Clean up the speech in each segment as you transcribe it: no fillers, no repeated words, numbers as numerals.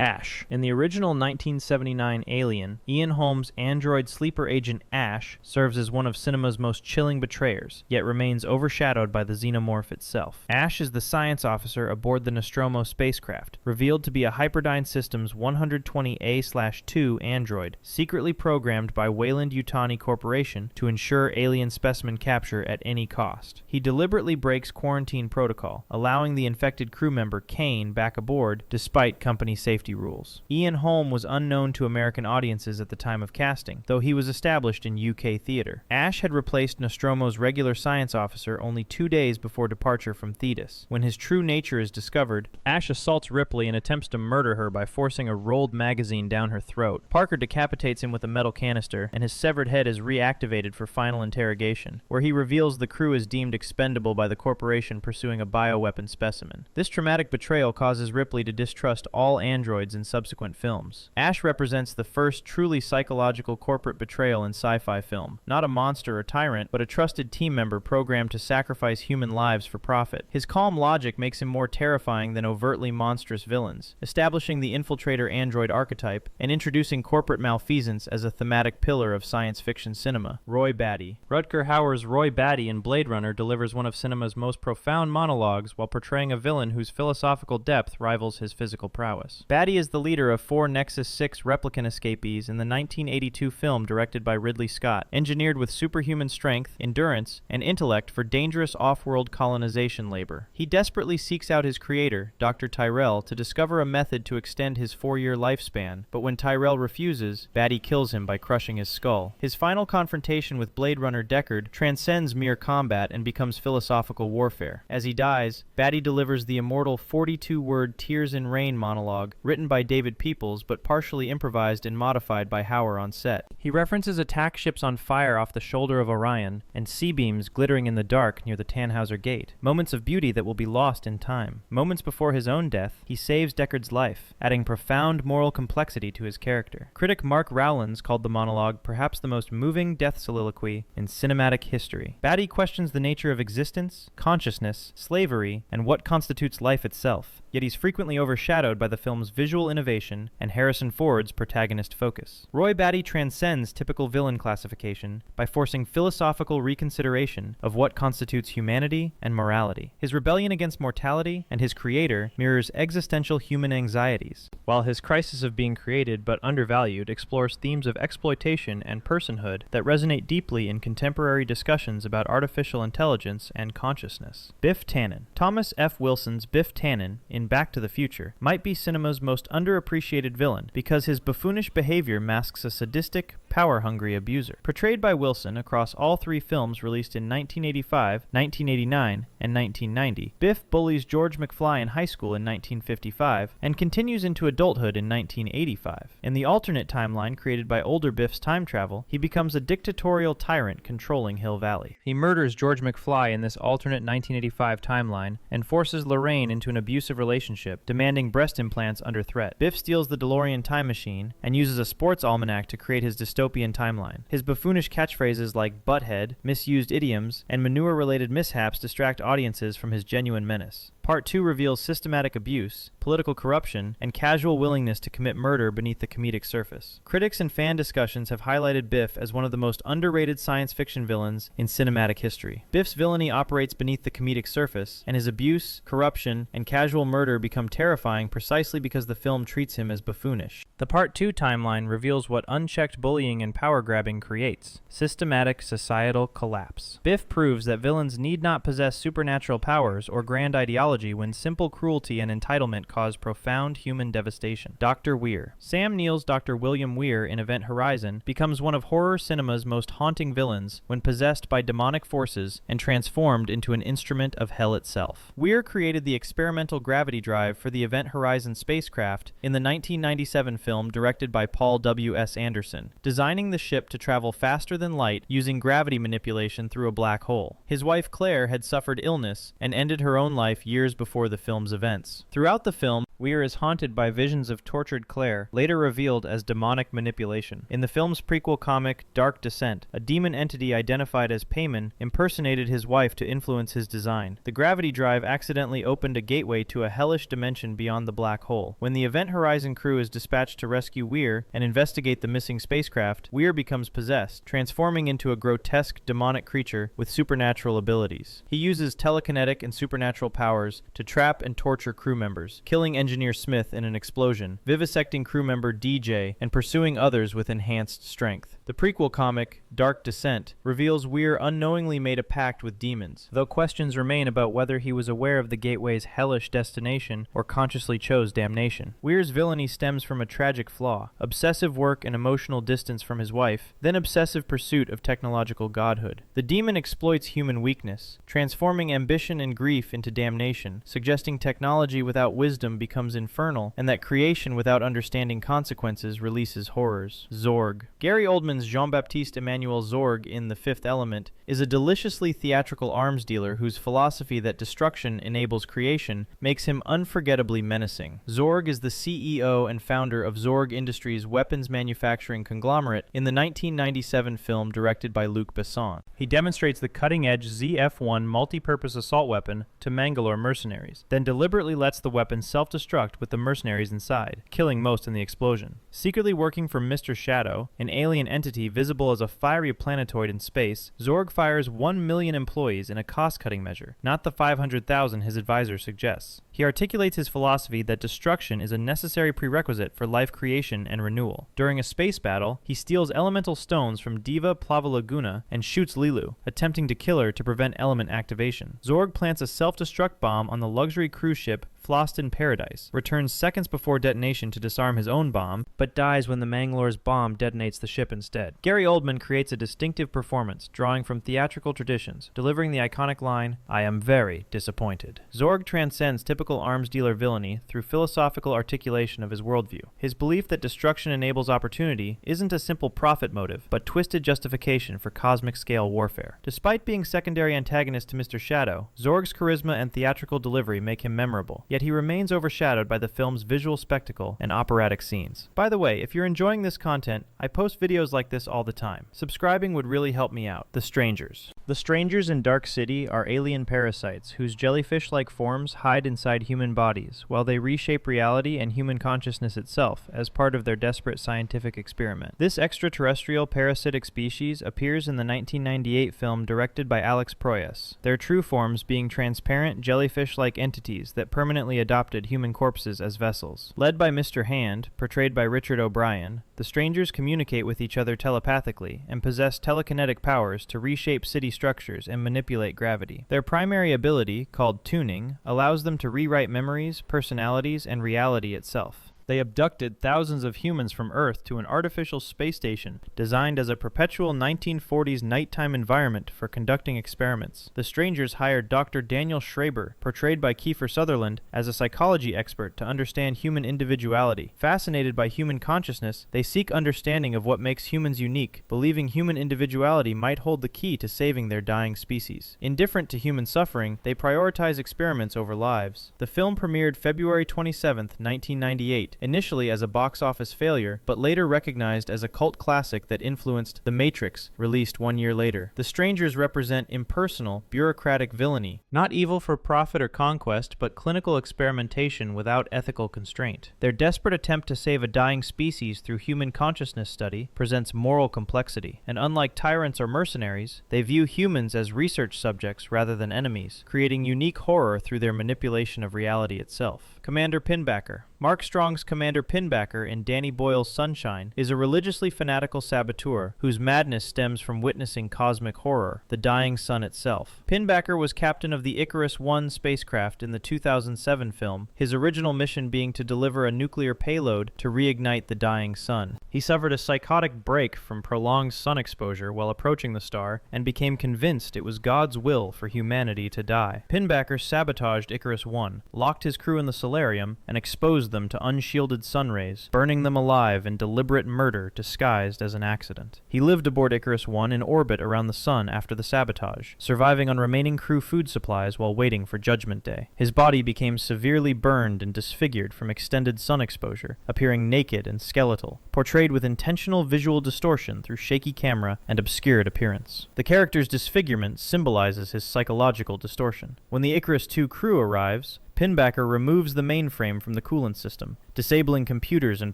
Ash. In the original 1979 Alien, Ian Holmes' android sleeper agent Ash serves as one of cinema's most chilling betrayers, yet remains overshadowed by the xenomorph itself. Ash is the science officer aboard the Nostromo spacecraft, revealed to be a Hyperdyne Systems 120A/2 android, secretly programmed by Weyland-Yutani Corporation to ensure alien specimen capture at any cost. He deliberately breaks quarantine protocol, allowing the infected crew member Kane back aboard despite company safety rules. Ian Holm was unknown to American audiences at the time of casting, though he was established in UK theater. Ash had replaced Nostromo's regular science officer only 2 days before departure from Thetis. When his true nature is discovered, Ash assaults Ripley and attempts to murder her by forcing a rolled magazine down her throat. Parker decapitates him with a metal canister, and his severed head is reactivated for final interrogation, where he reveals the crew is deemed expendable by the corporation pursuing a bioweapon specimen. This traumatic betrayal causes Ripley to distrust all androids in subsequent films. Ash represents the first truly psychological corporate betrayal in sci-fi film. Not a monster or tyrant, but a trusted team member programmed to sacrifice human lives for profit. His calm logic makes him more terrifying than overtly monstrous villains, establishing the infiltrator android archetype and introducing corporate malfeasance as a thematic pillar of science fiction cinema. Roy Batty. Rutger Hauer's Roy Batty in Blade Runner delivers one of cinema's most profound monologues while portraying a villain whose philosophical depth rivals his physical prowess. Batty is the leader of 4 Nexus 6 replicant escapees in the 1982 film directed by Ridley Scott, engineered with superhuman strength, endurance, and intellect for dangerous off-world colonization labor. He desperately seeks out his creator, Dr. Tyrell, to discover a method to extend his 4-year lifespan, but when Tyrell refuses, Batty kills him by crushing his skull. His final confrontation with Blade Runner Deckard transcends mere combat and becomes philosophical warfare. As he dies, Batty delivers the immortal 42-word Tears in Rain monologue, written by David Peoples but partially improvised and modified by Hauer on set. He references attack ships on fire off the shoulder of Orion and C-beams glittering in the dark near the Tannhauser Gate, moments of beauty that will be lost in time. Moments before his own death, he saves Deckard's life, adding profound moral complexity to his character. Critic Mark Rowlands called the monologue perhaps the most moving death soliloquy in cinematic history. Batty questions the nature of existence, consciousness, slavery, and what constitutes life itself, yet he's frequently overshadowed by the film's visual innovation and Harrison Ford's protagonist focus. Roy Batty transcends typical villain classification by forcing philosophical reconsideration of what constitutes humanity and morality. His rebellion against mortality and his creator mirrors existential human anxieties, while his crisis of being created but undervalued explores themes of exploitation and personhood that resonate deeply in contemporary discussions about artificial intelligence and consciousness. Biff Tannen. Thomas F. Wilson's Biff Tannen in Back to the Future might be cinema's most underappreciated villain because his buffoonish behavior masks a sadistic, power-hungry abuser. Portrayed by Wilson across all 3 films released in 1985, 1989, and 1990, Biff bullies George McFly in high school in 1955 and continues into adulthood in 1985. In the alternate timeline created by older Biff's time travel, he becomes a dictatorial tyrant controlling Hill Valley. He murders George McFly in this alternate 1985 timeline and forces Lorraine into an abusive relationship, demanding breast implants under threat. Biff steals the DeLorean time machine and uses a sports almanac to create his dystopian timeline. His buffoonish catchphrases like butthead, misused idioms, and manure-related mishaps distract audiences from his genuine menace. Part 2 reveals systematic abuse, political corruption, and casual willingness to commit murder beneath the comedic surface. Critics and fan discussions have highlighted Biff as one of the most underrated science fiction villains in cinematic history. Biff's villainy operates beneath the comedic surface, and his abuse, corruption, and casual murder become terrifying precisely because the film treats him as buffoonish. The Part 2 timeline reveals what unchecked bullying and power-grabbing creates: systematic societal collapse. Biff proves that villains need not possess supernatural powers or grand ideology when simple cruelty and entitlement cause profound human devastation. Dr. Weir. Sam Neill's Dr. William Weir in Event Horizon becomes one of horror cinema's most haunting villains when possessed by demonic forces and transformed into an instrument of hell itself. Weir created the experimental gravity drive for the Event Horizon spacecraft in the 1997 film directed by Paul W. S. Anderson, designing the ship to travel faster than light using gravity manipulation through a black hole. His wife Claire had suffered illness and ended her own life years years before the film's events. Throughout the film, Weir is haunted by visions of tortured Claire, later revealed as demonic manipulation. In the film's prequel comic, Dark Descent, a demon entity identified as Payman impersonated his wife to influence his design. The gravity drive accidentally opened a gateway to a hellish dimension beyond the black hole. When the Event Horizon crew is dispatched to rescue Weir and investigate the missing spacecraft, Weir becomes possessed, transforming into a grotesque demonic creature with supernatural abilities. He uses telekinetic and supernatural powers to trap and torture crew members, killing Engineer Smith in an explosion, vivisecting crew member DJ, and pursuing others with enhanced strength. The prequel comic, Dark Descent, reveals Weir unknowingly made a pact with demons, though questions remain about whether he was aware of the gateway's hellish destination or consciously chose damnation. Weir's villainy stems from a tragic flaw: obsessive work and emotional distance from his wife, then obsessive pursuit of technological godhood. The demon exploits human weakness, transforming ambition and grief into damnation, suggesting technology without wisdom becomes infernal, and that creation without understanding consequences releases horrors. Zorg. Gary Oldman's Jean-Baptiste Emmanuel Zorg in The Fifth Element is a deliciously theatrical arms dealer whose philosophy that destruction enables creation makes him unforgettably menacing. Zorg is the CEO and founder of Zorg Industries' weapons manufacturing conglomerate in the 1997 film directed by Luc Besson. He demonstrates the cutting-edge ZF-1 multi-purpose assault weapon to Mangalore mercenaries, then deliberately lets the weapon self-destruct with the mercenaries inside, killing most in the explosion. Secretly working for Mr. Shadow, an alien entity visible as a fiery planetoid in space, Zorg fires 1 million employees in a cost-cutting measure, not the 500,000 his advisor suggests. He articulates his philosophy that destruction is a necessary prerequisite for life creation and renewal. During a space battle, he steals elemental stones from Diva Plavalaguna and shoots Lilu, attempting to kill her to prevent element activation. Zorg plants a self-destruct bomb on the luxury cruise ship Floston Paradise, returns seconds before detonation to disarm his own bomb, but dies when the Mangalore's bomb detonates the ship instead. Gary Oldman creates a distinctive performance, drawing from theatrical traditions, delivering the iconic line, "I am very disappointed." Zorg transcends typical arms dealer villainy through philosophical articulation of his worldview. His belief that destruction enables opportunity isn't a simple profit motive, but twisted justification for cosmic-scale warfare. Despite being secondary antagonist to Mr. Shadow, Zorg's charisma and theatrical delivery make him memorable, yet he remains overshadowed by the film's visual spectacle and operatic scenes. By the way, if you're enjoying this content, I post videos like this all the time. Subscribing would really help me out. The Strangers. The Strangers in Dark City are alien parasites whose jellyfish-like forms hide inside human bodies, while they reshape reality and human consciousness itself as part of their desperate scientific experiment. This extraterrestrial parasitic species appears in the 1998 film directed by Alex Proyas, their true forms being transparent jellyfish-like entities that permanently adopted human corpses as vessels. Led by Mr. Hand, portrayed by Richard O'Brien, the Strangers communicate with each other telepathically and possess telekinetic powers to reshape city structures and manipulate gravity. Their primary ability, called tuning, allows them to rewrite memories, personalities, and reality itself. They abducted thousands of humans from Earth to an artificial space station designed as a perpetual 1940s nighttime environment for conducting experiments. The Strangers hired Dr. Daniel Schreiber, portrayed by Kiefer Sutherland, as a psychology expert to understand human individuality. Fascinated by human consciousness, they seek understanding of what makes humans unique, believing human individuality might hold the key to saving their dying species. Indifferent to human suffering, they prioritize experiments over lives. The film premiered February 27, 1998, initially as a box office failure, but later recognized as a cult classic that influenced The Matrix, released 1 year later. The Strangers represent impersonal, bureaucratic villainy, not evil for profit or conquest, but clinical experimentation without ethical constraint. Their desperate attempt to save a dying species through human consciousness study presents moral complexity, and unlike tyrants or mercenaries, they view humans as research subjects rather than enemies, creating unique horror through their manipulation of reality itself. Commander Pinbacker. Mark Strong's Commander Pinbacker in Danny Boyle's Sunshine is a religiously fanatical saboteur whose madness stems from witnessing cosmic horror, the dying sun itself. Pinbacker was captain of the Icarus I spacecraft in the 2007 film, his original mission being to deliver a nuclear payload to reignite the dying sun. He suffered a psychotic break from prolonged sun exposure while approaching the star and became convinced it was God's will for humanity to die. Pinbacker sabotaged Icarus I, locked his crew in the solarium and exposed them to unshielded sun rays, burning them alive in deliberate murder disguised as an accident. He lived aboard Icarus I in orbit around the sun after the sabotage, surviving on remaining crew food supplies while waiting for Judgment Day. His body became severely burned and disfigured from extended sun exposure, appearing naked and skeletal, portrayed with intentional visual distortion through shaky camera and obscured appearance. The character's disfigurement symbolizes his psychological distortion. When the Icarus II crew arrives, Pinbacker removes the mainframe from the coolant system, disabling computers and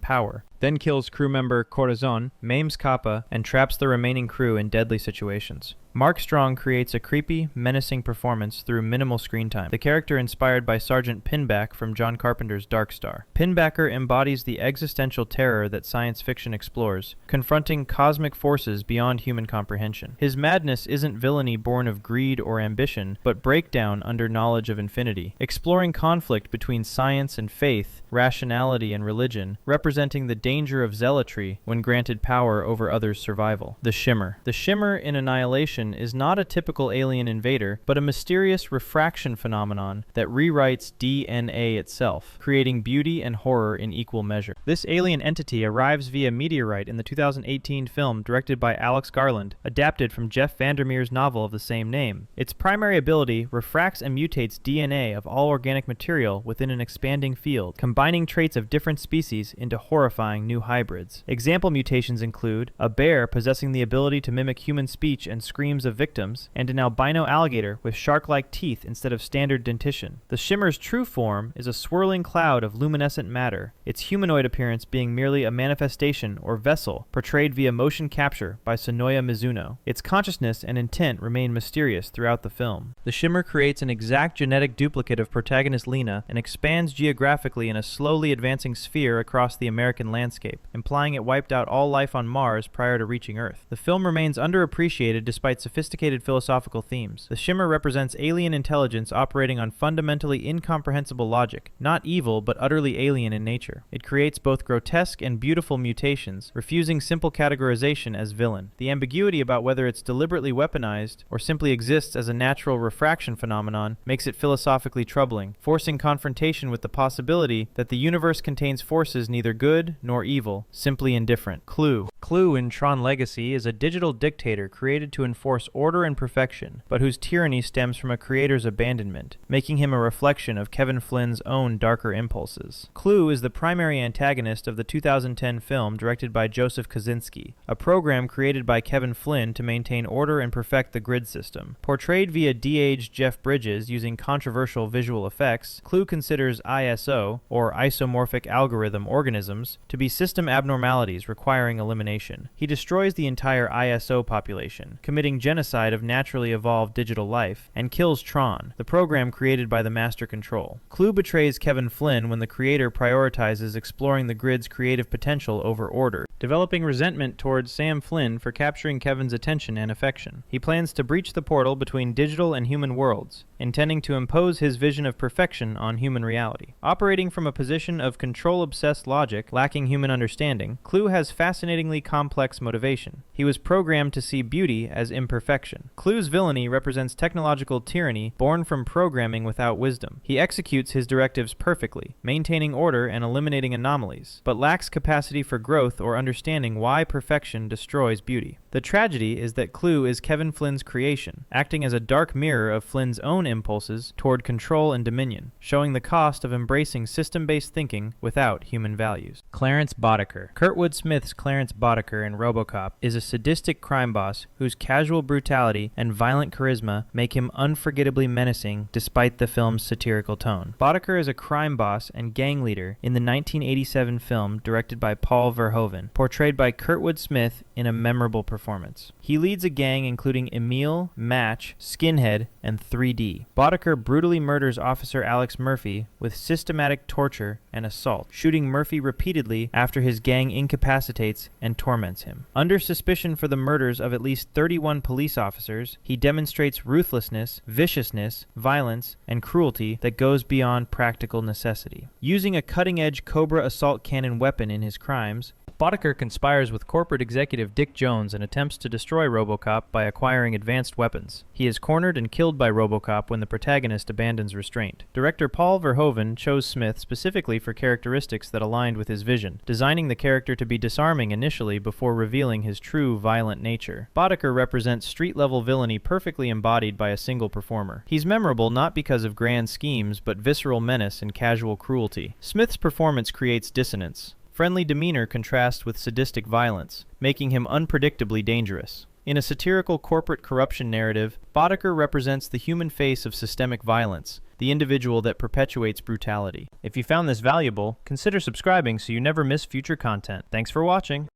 power, then kills crew member Corazon, maims Kappa, and traps the remaining crew in deadly situations. Mark Strong creates a creepy, menacing performance through minimal screen time, the character inspired by Sergeant Pinback from John Carpenter's Dark Star. Pinbacker embodies the existential terror that science fiction explores, confronting cosmic forces beyond human comprehension. His madness isn't villainy born of greed or ambition, but breakdown under knowledge of infinity, exploring conflict between science and faith, rationality and religion, representing the danger of zealotry when granted power over others' survival. The Shimmer. The Shimmer in Annihilation is not a typical alien invader, but a mysterious refraction phenomenon that rewrites DNA itself, creating beauty and horror in equal measure. This alien entity arrives via meteorite in the 2018 film directed by Alex Garland, adapted from Jeff Vandermeer's novel of the same name. Its primary ability refracts and mutates DNA of all organic material within an expanding field, combining traits of different species into horrifying new hybrids. Example mutations include a bear possessing the ability to mimic human speech and screams of victims, and an albino alligator with shark-like teeth instead of standard dentition. The Shimmer's true form is a swirling cloud of luminescent matter, its humanoid appearance being merely a manifestation or vessel portrayed via motion capture by Sonoya Mizuno. Its consciousness and intent remain mysterious throughout the film. The Shimmer creates an exact genetic duplicate of protagonist Lena and expands geographically in a slowly advancing sphere across the American landscape, implying it wiped out all life on Mars prior to reaching Earth. The film remains underappreciated despite sophisticated philosophical themes. The Shimmer represents alien intelligence operating on fundamentally incomprehensible logic, not evil but utterly alien in nature. It creates both grotesque and beautiful mutations, refusing simple categorization as villain. The ambiguity about whether it's deliberately weaponized or simply exists as a natural refraction phenomenon makes it philosophically troubling, forcing confrontation with the possibility that the universe contains forces neither good nor evil, simply indifferent. Clue. Clue in Tron Legacy is a digital dictator created to enforce order and perfection, but whose tyranny stems from a creator's abandonment, making him a reflection of Kevin Flynn's own darker impulses. Clue is the primary antagonist of the 2010 film directed by Joseph Kosinski, a program created by Kevin Flynn to maintain order and perfect the grid system. Portrayed via de-aged Jeff Bridges using controversial visual effects, Clue considers ISO, or isomorphic algorithm organisms, to be system abnormalities requiring elimination. He destroys the entire ISO population, committing genocide of naturally evolved digital life, and kills Tron, the program created by the Master Control. Clue betrays Kevin Flynn when the creator prioritizes exploring the grid's creative potential over order, developing resentment towards Sam Flynn for capturing Kevin's attention and affection. He plans to breach the portal between digital and human worlds, intending to impose his vision of perfection on human reality. Operating from a position of control-obsessed logic, lacking human understanding, Clue has fascinatingly complex motivation. He was programmed to see beauty as imperfection. Clue's villainy represents technological tyranny born from programming without wisdom. He executes his directives perfectly, maintaining order and eliminating anomalies, but lacks capacity for growth or understanding why perfection destroys beauty. The tragedy is that Clue is Kevin Flynn's creation, acting as a dark mirror of Flynn's own impulses toward control and dominion, showing the cost of embracing system-based thinking without human values. Clarence Boddicker. Kurtwood Smith's Clarence Boddicker in RoboCop is a sadistic crime boss whose casual brutality and violent charisma make him unforgettably menacing despite the film's satirical tone. Boddicker is a crime boss and gang leader in the 1987 film directed by Paul Verhoeven, portrayed by Kurtwood Smith in a memorable performance. He leads a gang including Emil, Match, Skinhead, and 3D. Boddicker brutally murders Officer Alex Murphy with systematic torture and assault, shooting Murphy repeatedly after his gang incapacitates and torments him. Under suspicion for the murders of at least 31 police officers, he demonstrates ruthlessness, viciousness, violence, and cruelty that goes beyond practical necessity. Using a cutting-edge Cobra assault cannon weapon in his crimes, Boddicker conspires with corporate executive Dick Jones and attempts to destroy RoboCop by acquiring advanced weapons. He is cornered and killed by RoboCop when the protagonist abandons restraint. Director Paul Verhoeven chose Smith specifically for characteristics that aligned with his vision, designing the character to be disarming initially before revealing his true violent nature. Boddicker represents street-level villainy perfectly embodied by a single performer. He's memorable not because of grand schemes, but visceral menace and casual cruelty. Smith's performance creates dissonance. Friendly demeanor contrasts with sadistic violence, making him unpredictably dangerous. In a satirical corporate corruption narrative, Boddicker represents the human face of systemic violence, the individual that perpetuates brutality. If you found this valuable, consider subscribing so you never miss future content. Thanks for watching!